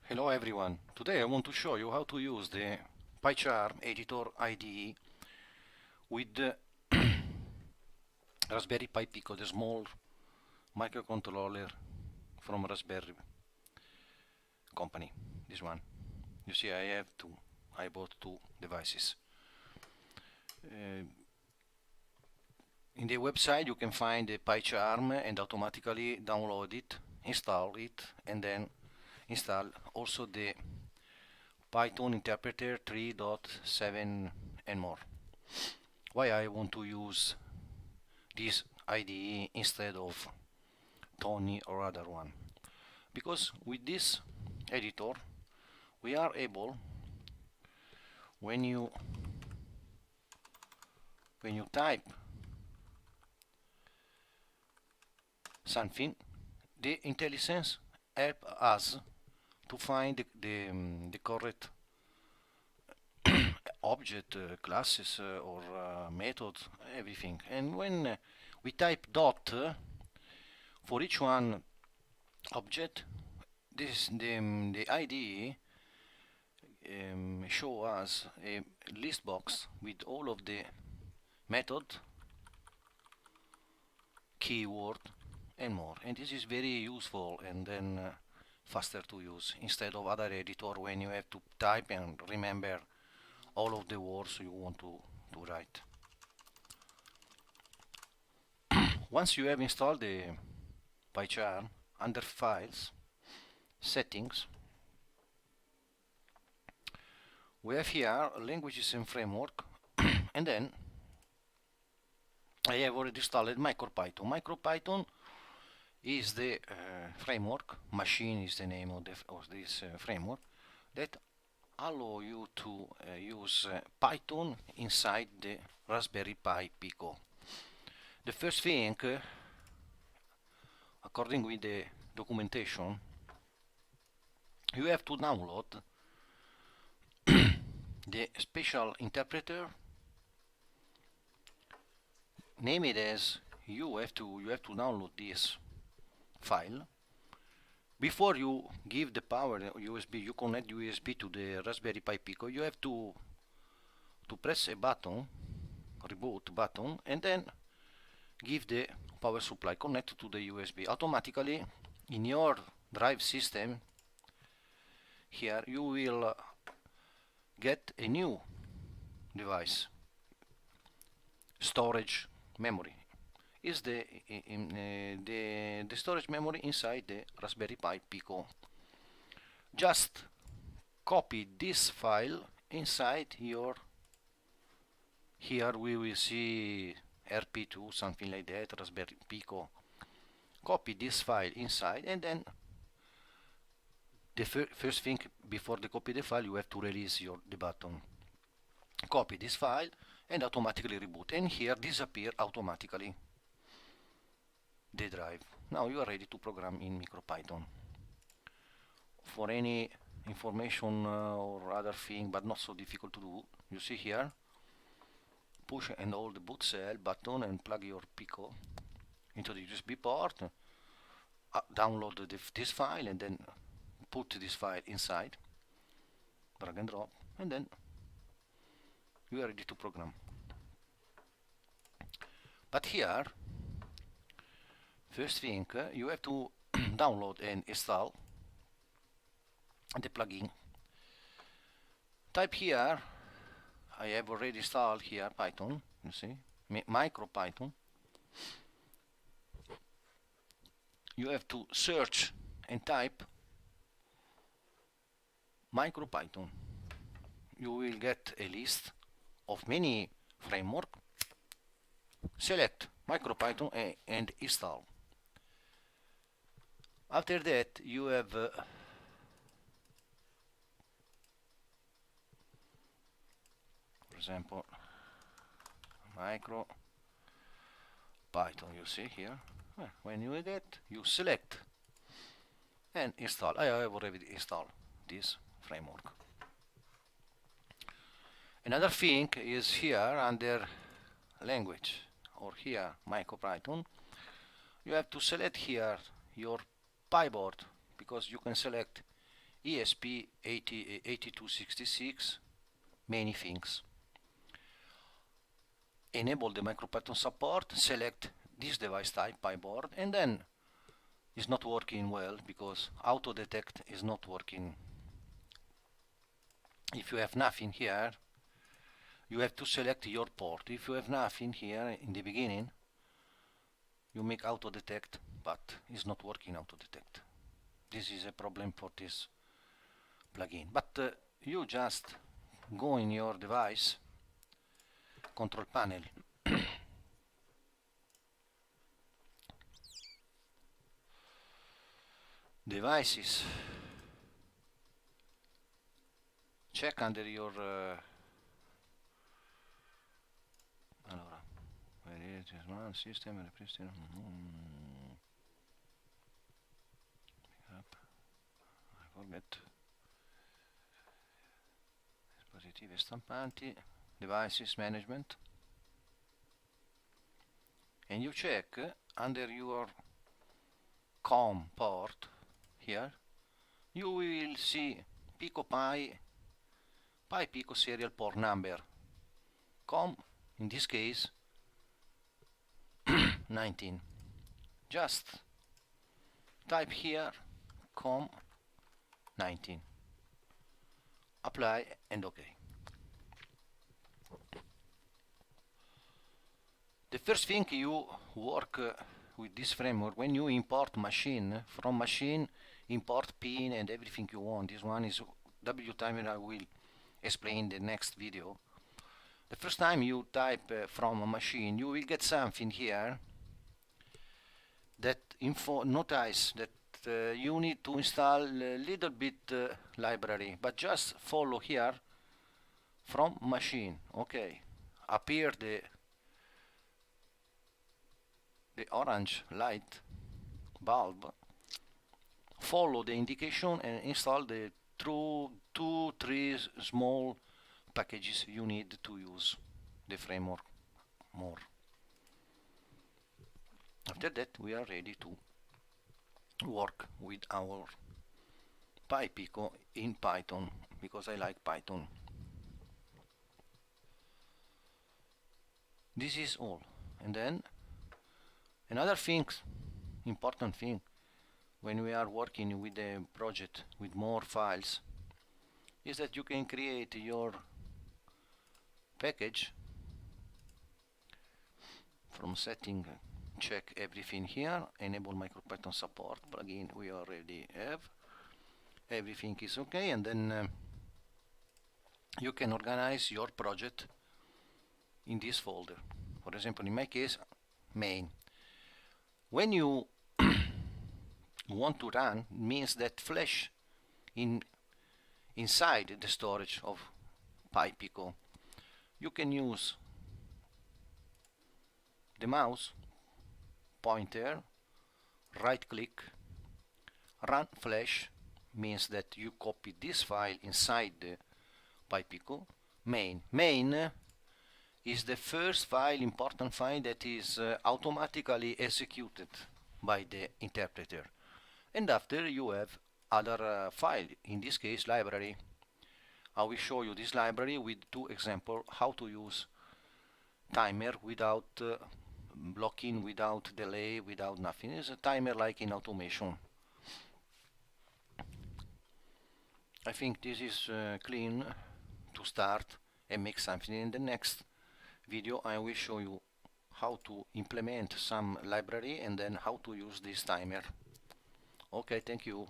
Hello everyone. Today I want to show you how to use the Pycharm editor IDE with the Raspberry Pi Pico, the small microcontroller from Raspberry company. This one. You see, I bought two devices. In the website you can find the Pycharm and automatically download it, install it, and then install also the Python interpreter 3.7 and more. Why I want to use this IDE instead of Tony or other one? Because with this editor we are able, when you type something, the IntelliSense help us to find the correct object, classes, or methods, everything. And when we type dot for each one object, the IDE show us a list box with all of the method, keyword, and more. And this is very useful and then faster to use instead of other editor when you have to type and remember all of the words you want to write. Once you have installed the Pycharm, under Files, Settings, we have here Languages and Framework, and then I have already installed MicroPython. MicroPython is the framework, Machine is the name of this framework, that allow you to use Python inside the Raspberry Pi Pico. The first thing, according with the documentation, you have to download the special interpreter, name it as you have to download this file. Before you give the power USB, you connect USB to the Raspberry Pi Pico, you have to press a button, reboot button, and then give the power supply, connect to the USB. Automatically in your drive system here you will get a new device. Storage memory is the storage memory inside the Raspberry Pi Pico. Just copy this file inside your, here we will see RP2, something like that, Raspberry Pico. Copy this file inside, and then the first thing before the copy the file, you have to release the button. Copy this file and automatically reboot, and here disappear automatically the drive. Now you are ready to program in MicroPython. For any information or other thing, but not so difficult to do, you see here, push and hold the boot cell button and plug your Pico into the USB port, download this file, and then put this file inside, drag and drop, and then you are ready to program. But here, first thing, you have to download and install the plugin. Type here, I have already installed here Python, you see, MicroPython. You have to search and type MicroPython. You will get a list of many frameworks. Select MicroPython and install. After that you have for example MicroPython, you see here. When you get, you select and install. I have already installed this framework. Another thing is here under language, or here MicroPython, you have to select here your Pi board, because you can select ESP8266, many things. Enable the MicroPython support, select this device type, PyBoard, and then it's not working well because auto detect is not working. If you have nothing here, you have to select your port. If you have nothing here in the beginning, you make auto detect, but it's not working auto detect. This is a problem for this plugin. But you just go in your device, control panel, devices, check under your allora, system represent I forget dispositivi stampanti, devices management, and you check under your COM port here, you will see Pico Pi Pico serial port number. COM, in this case, 19. Just type here COM 19. Apply and OK. The first thing you work with this framework, when you import machine, from machine import pin and everything you want. This one is WTimer, I will explain in the next video. The first time you type from a machine, you will get something here that notice that you need to install a little bit library, but just follow here from machine. Okay, appear the orange light bulb, follow the indication and install the 2-3 small packages you need to use the framework more. After that, we are ready to work with our Pi Pico in Python, because I like Python. This is all. And then another thing, important thing, when we are working with a project with more files, is that you can create your package from setting, check everything here, enable MicroPython support plugin we already have, everything is okay, and then you can organize your project in this folder. For example, in my case, main. When you want to run, means that flash inside the storage of Pi Pico. You can use the mouse pointer, right click, run flash, means that you copy this file inside the Pi Pico. Main is the first file, important file, that is automatically executed by the interpreter. And after you have other file, in this case library. I will show you this library with two examples how to use timer without blocking, without delay, without nothing. It's a timer like in automation. I think this is clean to start and make something. In the next video I will show you how to implement some library and then how to use this timer. Okay, thank you.